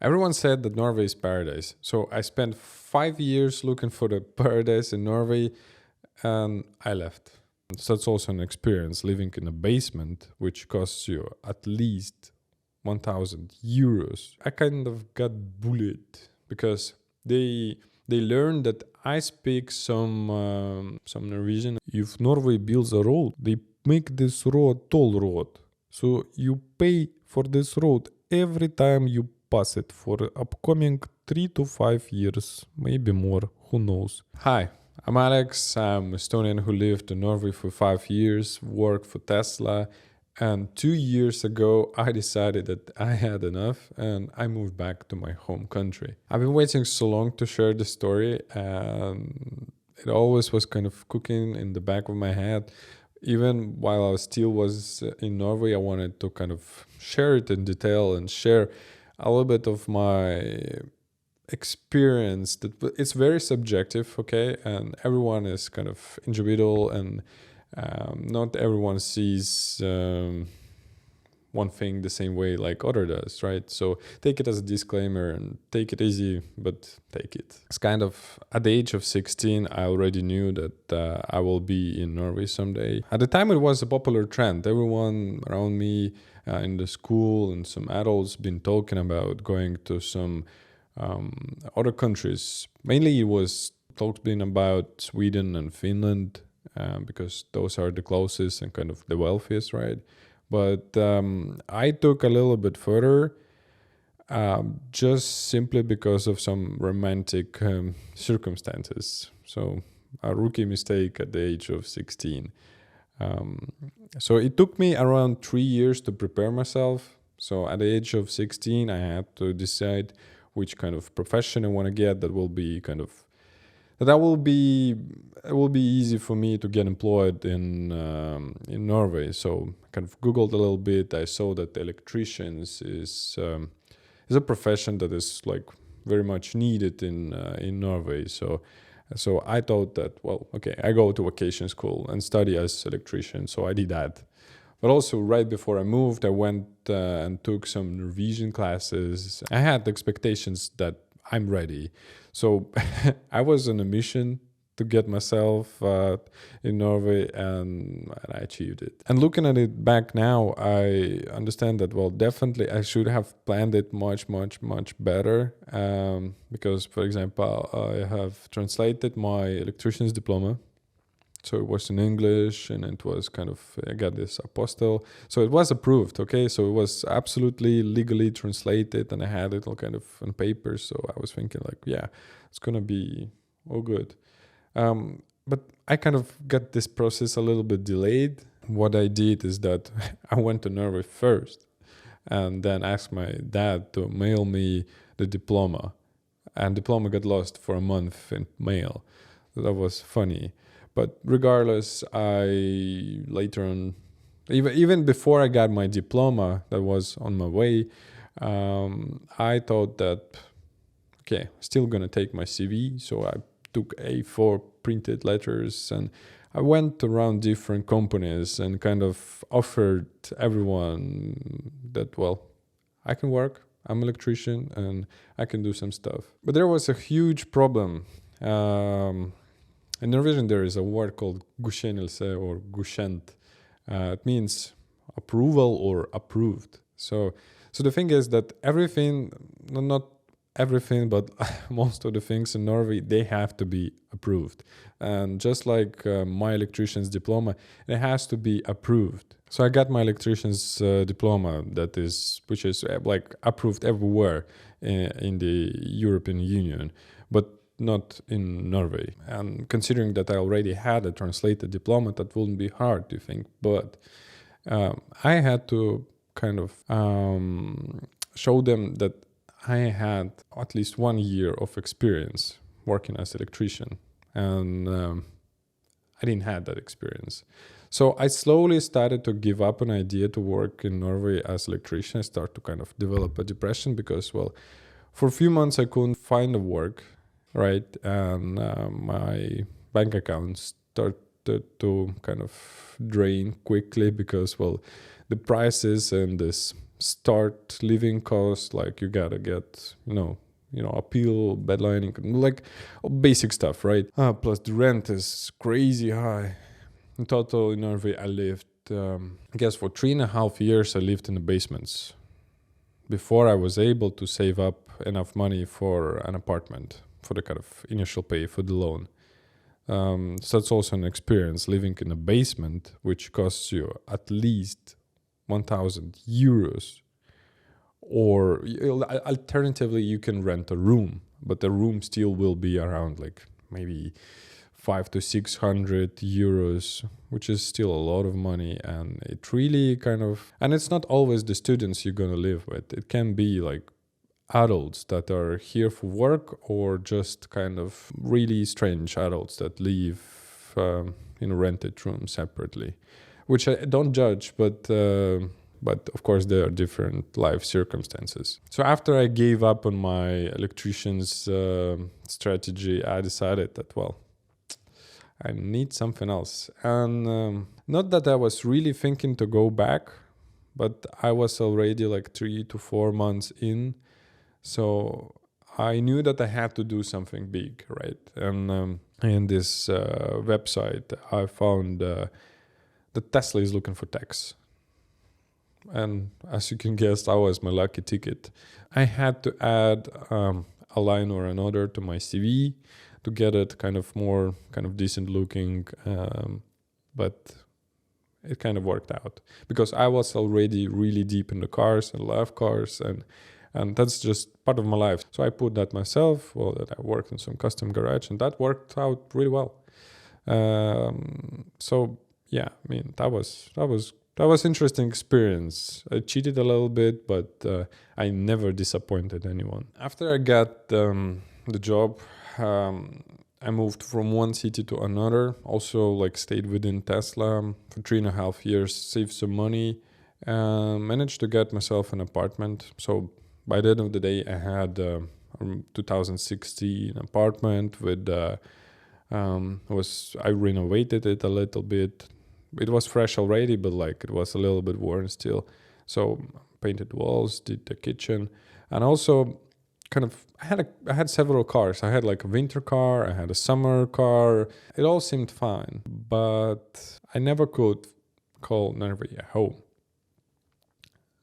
Everyone said that Norway is paradise. So I spent 5 years looking for the paradise in Norway and I left. So that's also an experience living in a basement, which costs you at least 1,000 euros. I kind of got bullied because they learned that I speak some Norwegian. If Norway builds a road, they make this road toll road. So you pay for this road every time you pass it for upcoming 3 to 5 years, maybe more, who knows. Hi, I'm Alex. I'm Estonian who lived in Norway for 5 years, worked for Tesla, and 2 years ago I decided that I had enough and I moved back to my home country. I've been waiting so long to share this story, and it always was kind of cooking in the back of my head. Even while I still was in Norway, I wanted to kind of share it in detail and share a little bit of my experience. That it's very subjective, okay, and everyone is kind of individual, and not everyone sees one thing the same way like other does, right? So take it as a disclaimer and take it easy, but take it. It's kind of at the age of 16, I already knew that I will be in Norway someday. At the time, it was a popular trend. Everyone around me in the school and some adults been talking about going to some other countries. Mainly it was talks been about Sweden and Finland because those are the closest and kind of the wealthiest, right? But I took a little bit further just simply because of some romantic circumstances. So a rookie mistake at the age of 16. So it took me around 3 years to prepare myself. So at the age of 16, I had to decide which kind of profession I want to get that will be kind of that will be it will be easy for me to get employed in Norway. So I kind of Googled a little bit. I saw that electricians is a profession that is like very much needed in Norway. So I thought that, well, okay, I go to vacation school and study as electrician. So I did that. But also right before I moved, I went and took some Norwegian classes. I had expectations that I'm ready. So I was on a mission to get myself in Norway, and I achieved it. And looking at it back now, I understand that, well, definitely I should have planned it much, much, much better. Because, for example, I have translated my electrician's diploma. So it was in English, and it was kind of, I got this apostle. So it was approved, okay? So it was absolutely legally translated, and I had it all kind of on paper. So I was thinking like, yeah, it's going to be all good. But I kind of got this process a little bit delayed. What I did is that I went to Norway first and then asked my dad to mail me the diploma. And diploma got lost for a month in mail. So that was funny. But regardless, I later on, even before I got my diploma that was on my way, I thought that, okay, still gonna take my CV. So I took A4 printed letters and I went around different companies and kind of offered everyone that, well, I can work, I'm an electrician and I can do some stuff. But there was a huge problem. In Norwegian, there is a word called godkjennelse or godkjent. It means approval or approved. So the thing is that everything, not everything, but most of the things in Norway, they have to be approved. And just like my electrician's diploma, it has to be approved. So I got my electrician's diploma which is like approved everywhere in the European Union, but not in Norway. And considering that I already had a translated diploma, that wouldn't be hard to think. But I had to kind of show them that I had at least 1 year of experience working as electrician. And I didn't have that experience. So I slowly started to give up an idea to work in Norway as electrician. I started to kind of develop a depression because, well, for a few months I couldn't find a work. Right, and my bank account started to kind of drain quickly because, well, the prices in this start living costs, like you gotta get, a pill, bed lining, like basic stuff, right? Plus the rent is crazy high. In total, in Norway, I lived, I guess for 3.5 years, I lived in the basements before I was able to save up enough money for an apartment, for the kind of initial pay for the loan. So that's also an experience, living in a basement, which costs you at least 1,000 euros. Or alternatively, you can rent a room, but the room still will be around like maybe 500 to 600 euros, which is still a lot of money. And it really and it's not always the students you're going to live with. It can be like adults that are here for work, or just kind of really strange adults that live in a rented room separately, which I don't judge, but of course there are different life circumstances. So after I gave up on my electrician's strategy, I decided that, well, I need something else. And not that I was really thinking to go back, but I was already like 3 to 4 months in. So I knew that I had to do something big, right? And in this website, I found that Tesla is looking for techs. And as you can guess, that was my lucky ticket. I had to add a line or another to my CV to get it kind of more decent looking. But it kind of worked out because I was already really deep in the cars and love cars, and that's just part of my life. So I put that myself, that I worked in some custom garage, and that worked out really well. So yeah, I mean, that was interesting experience. I cheated a little bit, but I never disappointed anyone. After I got the job, I moved from one city to another. Also, like, stayed within Tesla for 3.5 years, saved some money, managed to get myself an apartment. So by the end of the day, I had a 2016 apartment with. I renovated it a little bit. It was fresh already, but like it was a little bit worn still. So painted walls, did the kitchen, and also I had several cars. I had like a winter car, I had a summer car. It all seemed fine, but I never could call Norway a home.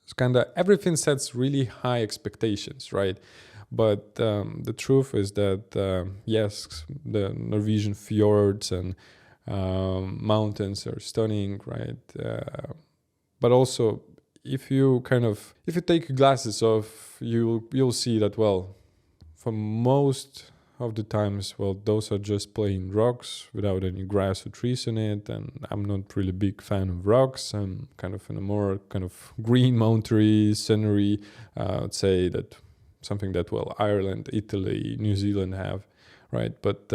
It's everything sets really high expectations, right? But the truth is that yes, the Norwegian fjords and mountains are stunning, right? But also, if you take your glasses off, you'll see that, well, for most of the times, well, those are just plain rocks without any grass or trees in it. And I'm not really a big fan of rocks. I'm kind of in a more kind of green mountain scenery. I'd say that something that, well, Ireland, Italy, New Zealand have, right? But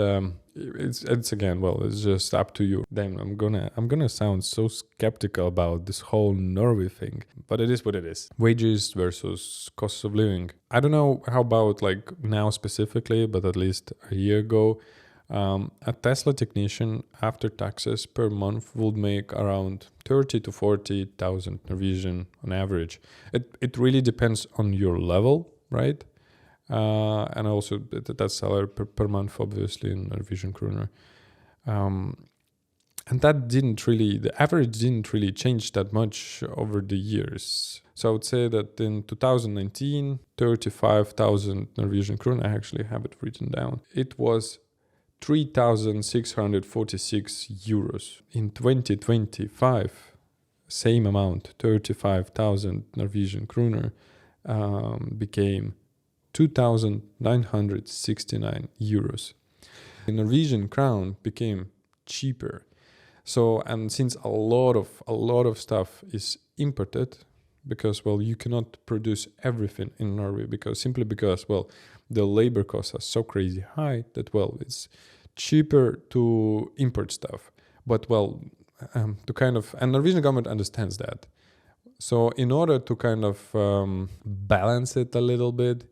it's again, well, it's just up to you. Damn, I'm gonna sound so skeptical about this whole Norway thing, but it is what it is. Wages versus costs of living. I don't know how about like now specifically, but at least a year ago, a Tesla technician after taxes per month would make around 30 to 40,000 Norwegian on average. It really depends on your level, right? And also that's salary per month, obviously, in Norwegian kroner. And the average didn't really change that much over the years. So I would say that in 2019, 35,000 Norwegian kroner, I actually have it written down. It was 3,646 euros. In 2025, same amount, 35,000 Norwegian kroner, became 2,969 euros. The Norwegian crown became cheaper. So, and since a lot of stuff is imported, because, well, you cannot produce everything in Norway simply because, well, the labor costs are so crazy high that, well, it's cheaper to import stuff. But, well, and Norwegian government understands that. So in order to balance it a little bit,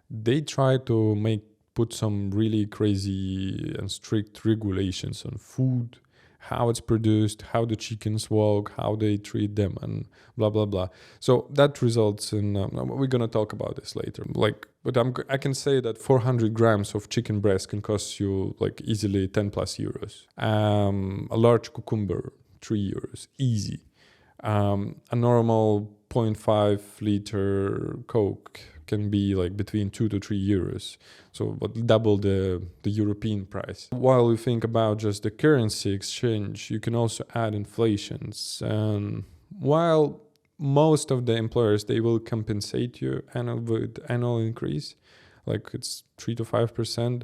they try to put some really crazy and strict regulations on food, how it's produced, how the chickens walk, how they treat them, and blah blah blah. So that results in we're gonna talk about this later. But I can say that 400 grams of chicken breast can cost you like easily 10 plus euros. A large cucumber, 3 euros, easy. A normal 0.5 liter Coke can be like between 2 to 3 euros. So but double the European price. While you think about just the currency exchange, you can also add inflations. While most of the employers, they will compensate you with annual increase, like it's 3 to 5%.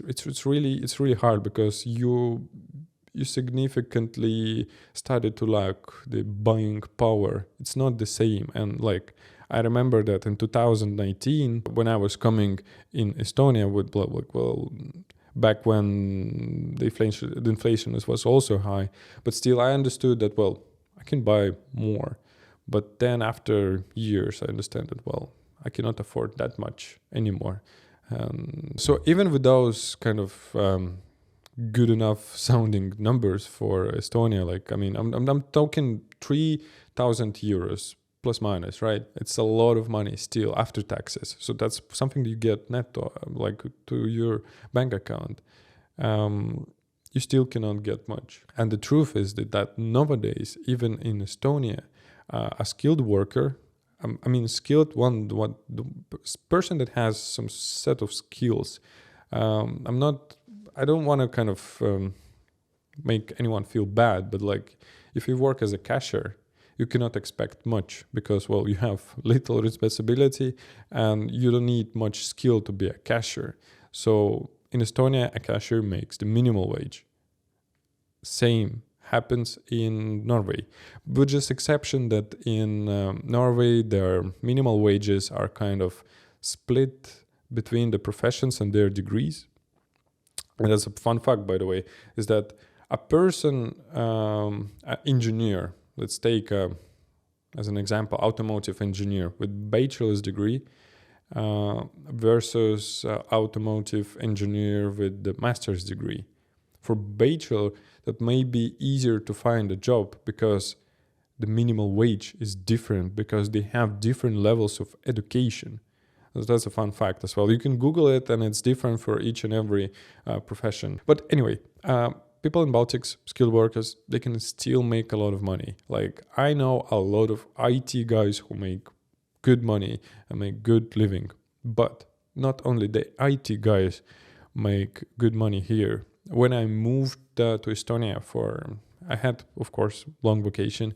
It's really hard because you significantly started to lack the buying power. It's not the same. And like I remember that in 2019 when I was coming in Estonia with like, well, back when the inflation was also high, but still I understood that, well, I can buy more. But then after years I understand that, well, I cannot afford that much anymore. So even with those kind of good enough sounding numbers for Estonia, like I mean, I'm talking 3,000 euros plus minus, right? It's a lot of money still after taxes. So that's something you get netto, like to your bank account. You still cannot get much. And the truth is that nowadays, even in Estonia, a skilled worker, skilled one, the person that has some set of skills. I don't want to kind of make anyone feel bad, but like if you work as a cashier, you cannot expect much because, well, you have little responsibility and you don't need much skill to be a cashier. So in Estonia, a cashier makes the minimal wage. Same happens in Norway, with just exception that in Norway, their minimal wages are kind of split between the professions and their degrees. And that's a fun fact, by the way, is that a person, an engineer, let's take as an example, automotive engineer with bachelor's degree versus automotive engineer with the master's degree. For bachelor, that may be easier to find a job because the minimal wage is different because they have different levels of education. That's a fun fact as well. You can Google it and it's different for each and every profession. But anyway, people in Baltics, skilled workers, they can still make a lot of money. Like I know a lot of IT guys who make good money and make good living. But not only the IT guys make good money here. When I moved to Estonia I had, of course, long vacation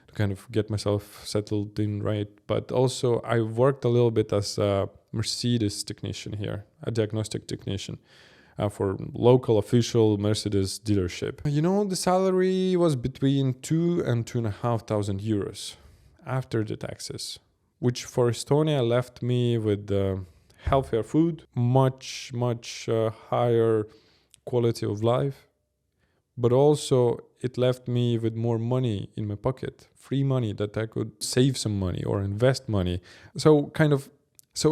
to kind of get myself settled in, right? But also I worked a little bit as a Mercedes technician here, a diagnostic technician for local official Mercedes dealership. You know, the salary was between 2 and 2,500 euros after the taxes, which for Estonia left me with healthier food, much higher quality of life, but also it left me with more money in my pocket, free money that I could save some money or invest money. So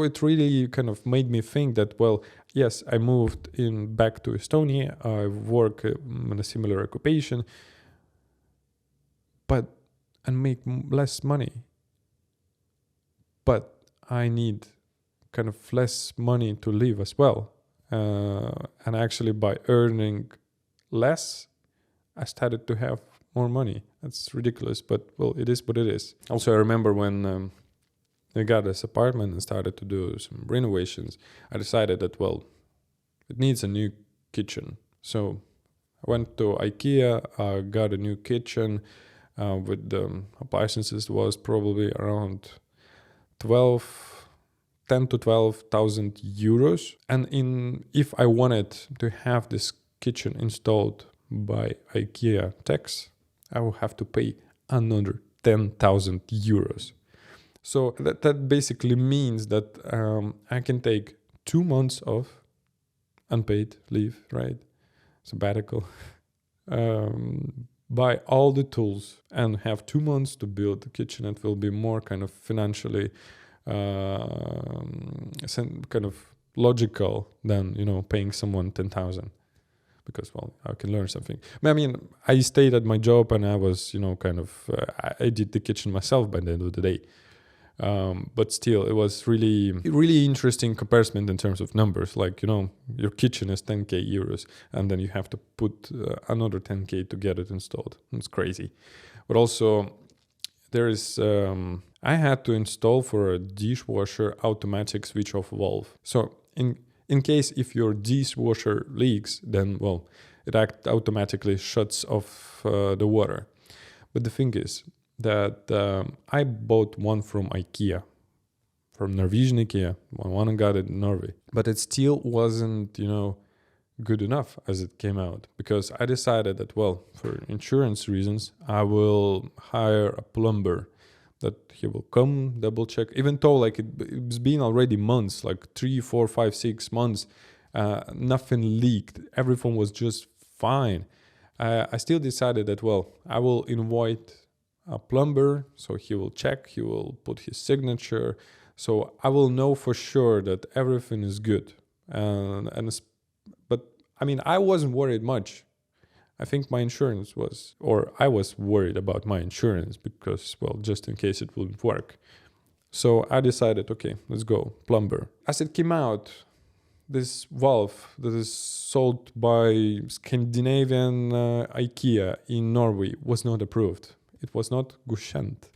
it really kind of made me think that, well, yes, I moved back to Estonia. I work in a similar occupation, and make less money. But I need kind of less money to live as well. And actually by earning less, I started to have more money. That's ridiculous, but well, it is what it is. Also, I remember when I got this apartment and started to do some renovations, I decided that, well, it needs a new kitchen. So I went to IKEA, got a new kitchen with the appliances. It was probably around 10 to 12,000 euros. And if I wanted to have this kitchen installed by IKEA techs, I will have to pay another 10,000 euros. So that basically means that I can take 2 months of unpaid leave, right? Sabbatical. Buy all the tools and have 2 months to build the kitchen. It will be more kind of financially kind of logical than, paying someone 10,000. because, well, I can learn something. I mean, I stayed at my job and I was, I did the kitchen myself by the end of the day. But still, it was really interesting comparison in terms of numbers. Like, your kitchen is 10k euros, and then you have to put another 10k to get it installed. It's crazy. But also, there is I had to install for a dishwasher automatic switch off valve. So in case if your dishwasher leaks, then, well, it automatically shuts off the water. But the thing is that I bought one from IKEA, from Norwegian IKEA. One got it in Norway, but it still wasn't, good enough as it came out, because I decided that, well, for insurance reasons, I will hire a plumber, that he will come double check, even though like it's been already months, like 3, 4, 5, 6 months, nothing leaked, everything was just fine. I still decided that, well, I will invite a plumber, so he will check, he will put his signature, so I will know for sure that everything is good. But I mean, I wasn't worried much. I think my insurance was, or I was worried about my insurance because, well, just in case it wouldn't work. So I decided, okay, let's go, plumber. As it came out, this valve that is sold by Scandinavian IKEA in Norway was not approved. It was not godkjent.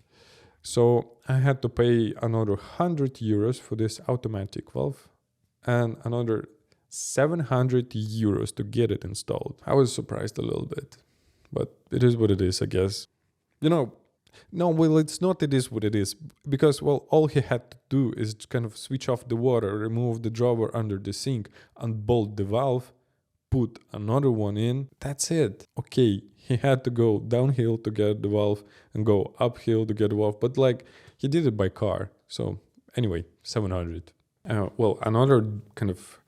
So I had to pay another 100 euros for this automatic valve and another 700 euros to get it installed. I was surprised a little bit, but it is what it is, I guess. No, well, it's not it is what it is, because, well, all he had to do is kind of switch off the water, remove the drawer under the sink, unbolt the valve, put another one in. That's it. Okay, he had to go downhill to get the valve and go uphill to get the valve, but like he did it by car. So anyway, 700. Well, another kind of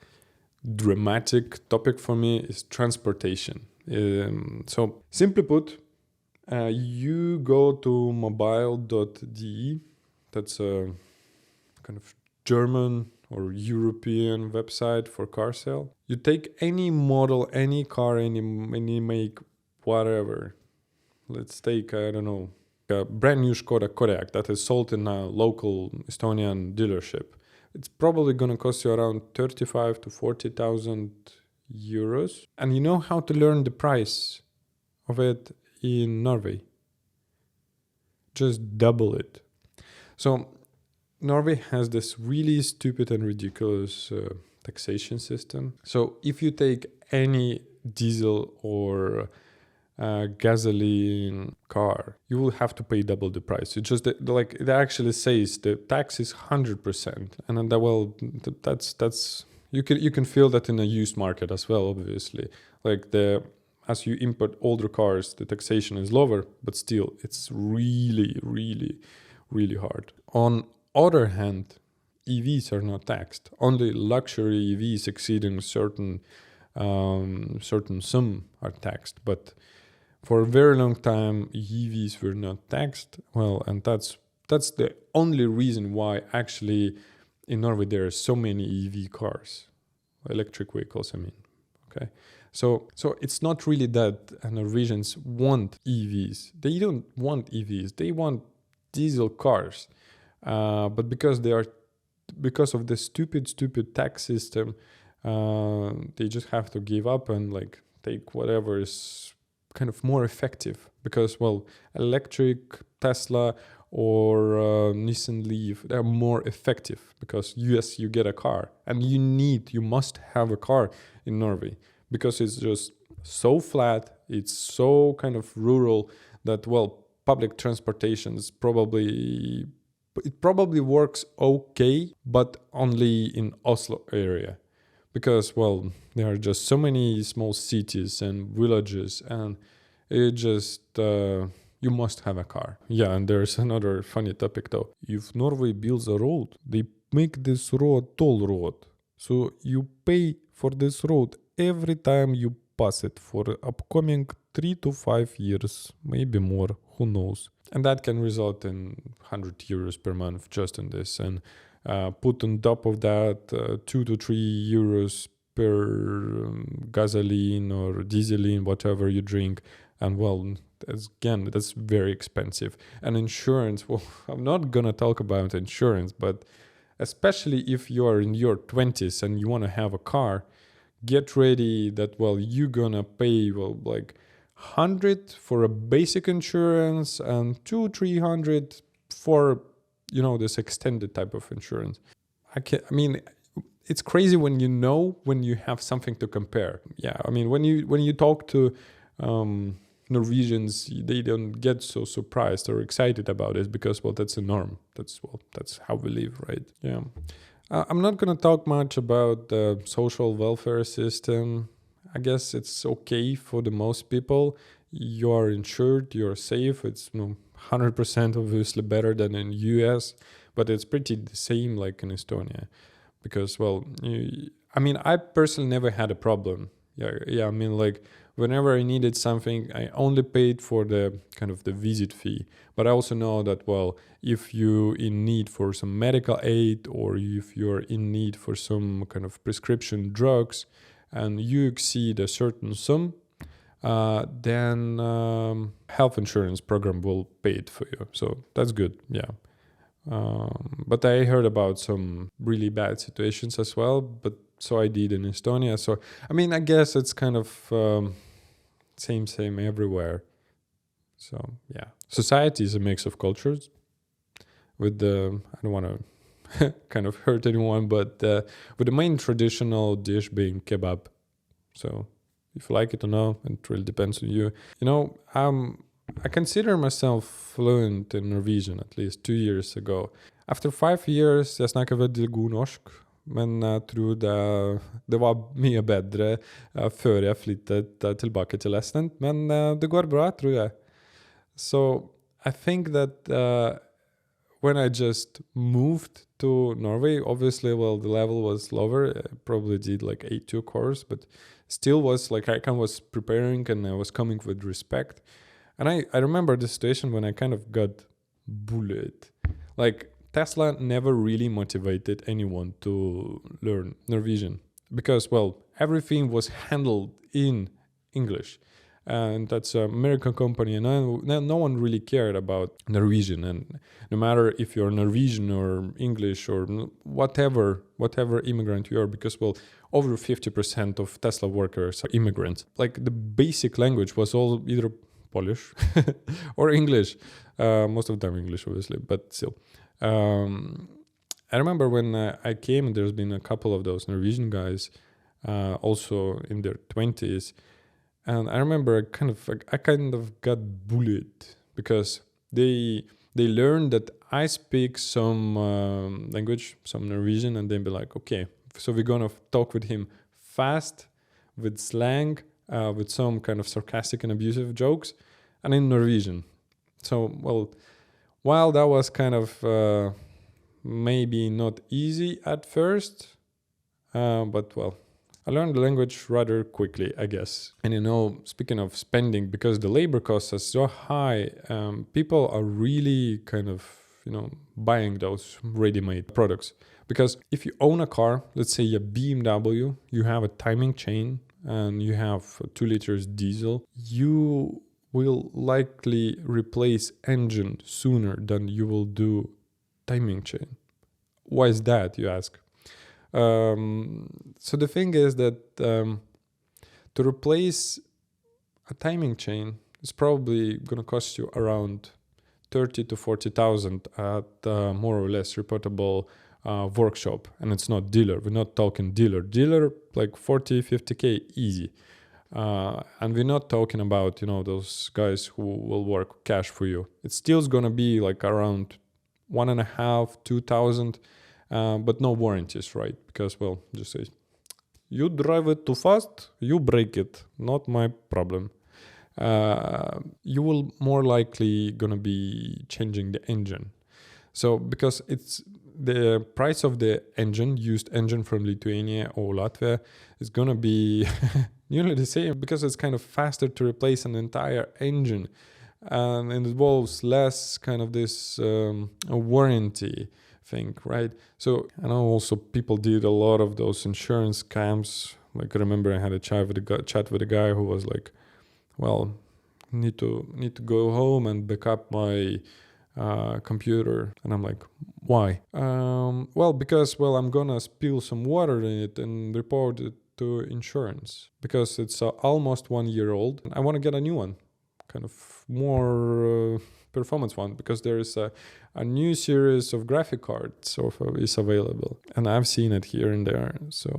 dramatic topic for me is transportation. So simply put, you go to mobile.de. That's a kind of German or European website for car sale. You take any model, any car, any make, whatever. Let's take, I don't know, a brand new Skoda Kodiaq that is sold in a local Estonian dealership. It's probably going to cost you around 35 to 40,000 euros. And you know how to learn the price of it in Norway? Just double it. So Norway has this really stupid and ridiculous taxation system. So if you take any diesel or gasoline car, you will have to pay double the price. It just like it actually says the tax is 100%, and then that's you can feel that in a used market as well. Obviously, like as you import older cars, the taxation is lower, but still it's really hard. On other hand, EVs are not taxed. Only luxury EVs exceeding certain sum are taxed, but for a very long time, EVs were not taxed. Well, and that's the only reason why actually in Norway there are so many EV cars, electric vehicles, I mean. Okay, so it's not really that Norwegians want EVs. They don't want EVs. They want diesel cars, but because of the stupid tax system, they just have to give up and like take whatever is kind of more effective, because, well, electric Tesla or Nissan Leaf, they're more effective because yes, you get a car, and you must have a car in Norway because it's just so flat, it's so kind of rural that, well, public transportation is probably works okay, but only in Oslo area. Because, well, there are just so many small cities and villages, and it just, you must have a car. Yeah, and there's another funny topic though. If Norway builds a road, they make this road toll road. So you pay for this road every time you pass it for upcoming 3 to 5 years, maybe more, who knows. And that can result in 100 euros per month just on this. And put on top of that 2 to 3 euros per gasoline or dieseline, whatever you drink. And well, that's very expensive. And insurance, well, I'm not gonna talk about insurance, but especially if you are in your 20s and you want to have a car, get ready that, well, you're gonna pay, well, like 100 for a basic insurance and 200-300 for, this extended type of insurance. I mean, it's crazy when you have something to compare. Yeah, I mean, when you talk to Norwegians, they don't get so surprised or excited about it because, well, that's a norm. That's how we live, right? Yeah. I'm not gonna talk much about the social welfare system. I guess it's okay for the most people. You are insured, you're safe. It's 100% obviously better than in US, but it's pretty the same like in Estonia. Because, well, I personally never had a problem. Yeah. I mean, like, whenever I needed something, I only paid for the kind of the visit fee. But I also know that, well, if you're in need for some medical aid or if you're in need for some kind of prescription drugs and you exceed a certain sum, then health insurance program will pay it for you. So that's good, yeah. But I heard about some really bad situations as well, but so I did in Estonia. So, I guess it's kind of same everywhere. So, yeah. Society is a mix of cultures with I don't want to kind of hurt anyone, but with the main traditional dish being kebab. So, if you like it or not, it really depends on you. I consider myself fluent in Norwegian at least 2 years ago. After 5 years, jeg snakker veldig god norsk, men jeg tror det var mye bedre før jeg flyttet tilbake til Estland. Men det går bra, tror jeg. So I think that when I just moved to Norway, obviously, well, the level was lower. I probably did like A2 course, but still was like I was preparing and I was coming with respect. And I remember the situation when I kind of got bullied. Like, Tesla never really motivated anyone to learn Norwegian because, well, everything was handled in English. And that's an American company, and no one really cared about Norwegian. And no matter if you're Norwegian or English or whatever immigrant you are, because, well, over 50% of Tesla workers are immigrants. Like, the basic language was all either Polish or English, most of them English, obviously, but still. I remember when I came, there's been a couple of those Norwegian guys, also in their 20s, and I remember I kind of got bullied because they learned that I speak some language, some Norwegian, and they'd be like, okay, so we're gonna talk with him fast, with slang, with some kind of sarcastic and abusive jokes, and in Norwegian. So, well, while that was kind of maybe not easy at first, but, well, I learned the language rather quickly, I guess. And, speaking of spending, because the labor costs are so high, people are really kind of, buying those ready-made products. Because if you own a car, let's say a BMW, you have a timing chain, and you have 2 liters diesel, you will likely replace engine sooner than you will do timing chain. Why is that, you ask? So the thing is that to replace a timing chain is probably going to cost you around 30 to 40,000 at more or less reputable workshop, and it's not dealer. We're not talking dealer like 40, 50k easy, and we're not talking about those guys who will work cash for you. It's still gonna be like around 1.5, 2,000, but no warranties, right? Because, well, just say you drive it too fast, you break it, not my problem. You will more likely gonna be changing the engine. So because it's the price of the used engine from Lithuania or Latvia is gonna be nearly the same, because it's kind of faster to replace an entire engine, and it involves less kind of this warranty thing, right? So I know also people did a lot of those insurance scams Like I remember I had a chat with a guy who was like, well, need to go home and back up my computer. And I'm like, why? Well, because I'm gonna spill some water in it and report it to insurance because it's almost 1 year old. I want to get a new one, kind of more performance one, because there is a new series of graphic cards is available, and I've seen it here and there. So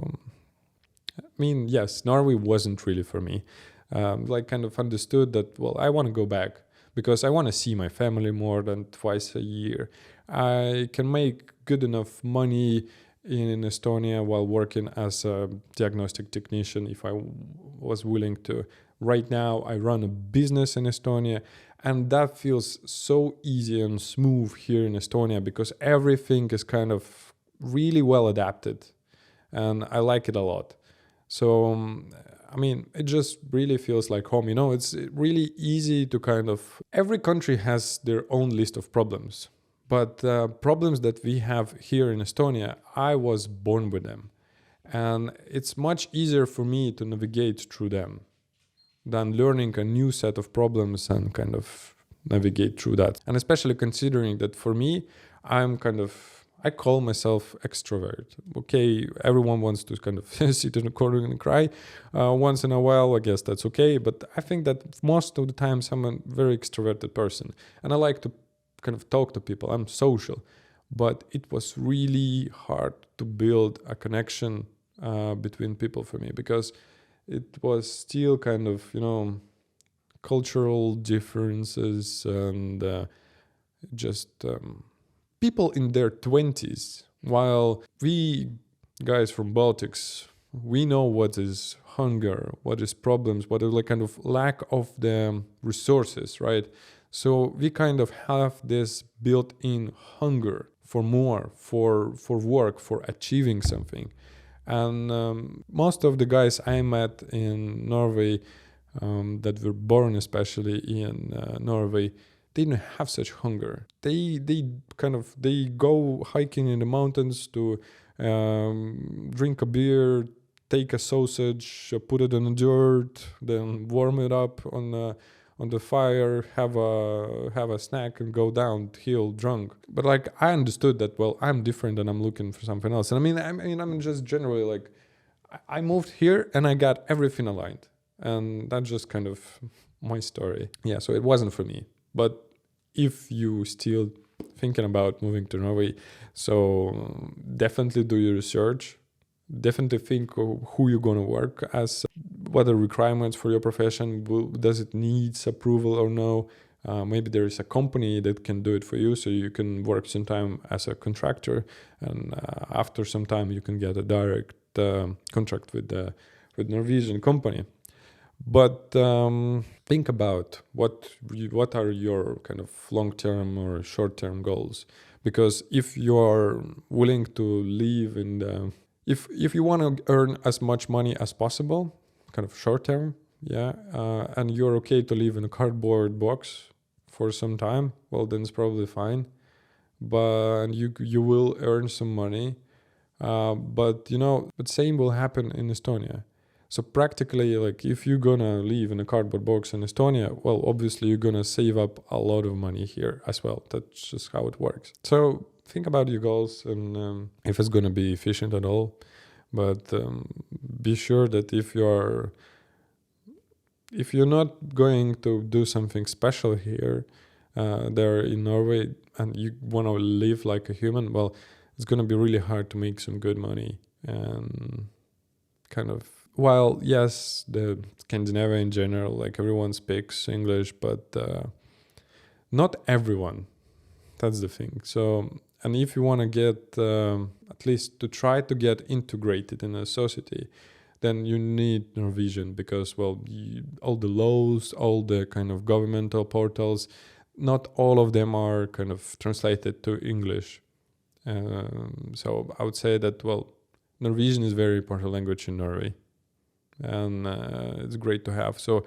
I mean, yes, Norway wasn't really for me. Like kind of understood that, well, I want to go back because I want to see my family more than twice a year. I can make good enough money in Estonia while working as a diagnostic technician if I was willing to. Right now, I run a business in Estonia, and that feels so easy and smooth here in Estonia because everything is kind of really well adapted, and I like it a lot. So, I mean, it just really feels like home. It's really easy to kind of. Every country has their own list of problems. But problems that we have here in Estonia, I was born with them. And it's much easier for me to navigate through them than learning a new set of problems and kind of navigate through that. And especially considering that for me, I call myself extrovert. Okay, everyone wants to kind of sit in a corner and cry once in a while. I guess that's okay. But I think that most of the times I'm a very extroverted person. And I like to kind of talk to people. I'm social. But it was really hard to build a connection between people for me because it was still kind of, cultural differences and just people in their 20s, while we guys from Baltics, we know what is hunger, what is problems, what is like kind of lack of the resources, right? So we kind of have this built-in hunger for more, for work, for achieving something. And most of the guys I met in Norway that were born especially in Norway, they didn't have such hunger. They go hiking in the mountains to drink a beer, take a sausage, put it in the dirt, then warm it up on the fire, have a snack, and go downhill drunk. But like I understood that, well, I'm different and I'm looking for something else. And I mean I'm just generally like I moved here and I got everything aligned, and that's just kind of my story. Yeah, so it wasn't for me. But if you still thinking about moving to Norway, so definitely do your research. Definitely think of who you're going to work as, what are requirements for your profession, does it needs approval or no. Maybe there is a company that can do it for you, so you can work some time as a contractor, and after some time you can get a direct contract with Norwegian company. But think about what are your kind of long-term or short-term goals, because if you are willing to live in the if you want to earn as much money as possible, kind of short-term, yeah, and you're okay to live in a cardboard box for some time, well, then it's probably fine. But you will earn some money, but same will happen in Estonia. So practically, like if you're gonna live in a cardboard box in Estonia, well, obviously you're gonna save up a lot of money here as well. That's just how it works. So think about your goals and if it's gonna be efficient at all. But be sure that if you're not going to do something special here, there in Norway, and you want to live like a human, well, it's gonna be really hard to make some good money and kind of. While, yes, the Scandinavia in general, like everyone speaks English, but not everyone. That's the thing. So, and if you want to get, at least to try to get integrated in a society, then you need Norwegian because, well, all the laws, all the kind of governmental portals, not all of them are kind of translated to English. So I would say that, well, Norwegian is a very important language in Norway. And it's great to have. So,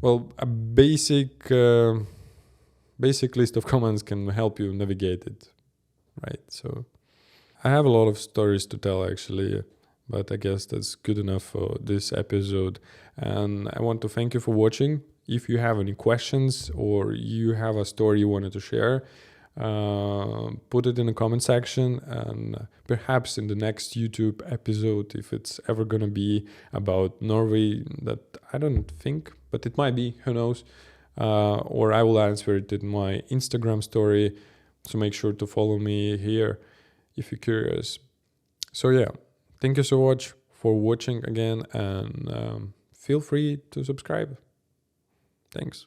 well, a basic list of commands can help you navigate it, right? So I have a lot of stories to tell actually, But I guess that's good enough for this episode. And I want to thank you for watching. If you have any questions or you have a story you wanted to share, put it in the comment section, and perhaps in the next YouTube episode, if it's ever gonna be about Norway, that I don't think, but it might be, who knows, or I will answer it in my Instagram story, so make sure to follow me here if you're curious. So yeah, thank you so much for watching again, and feel free to subscribe. Thanks.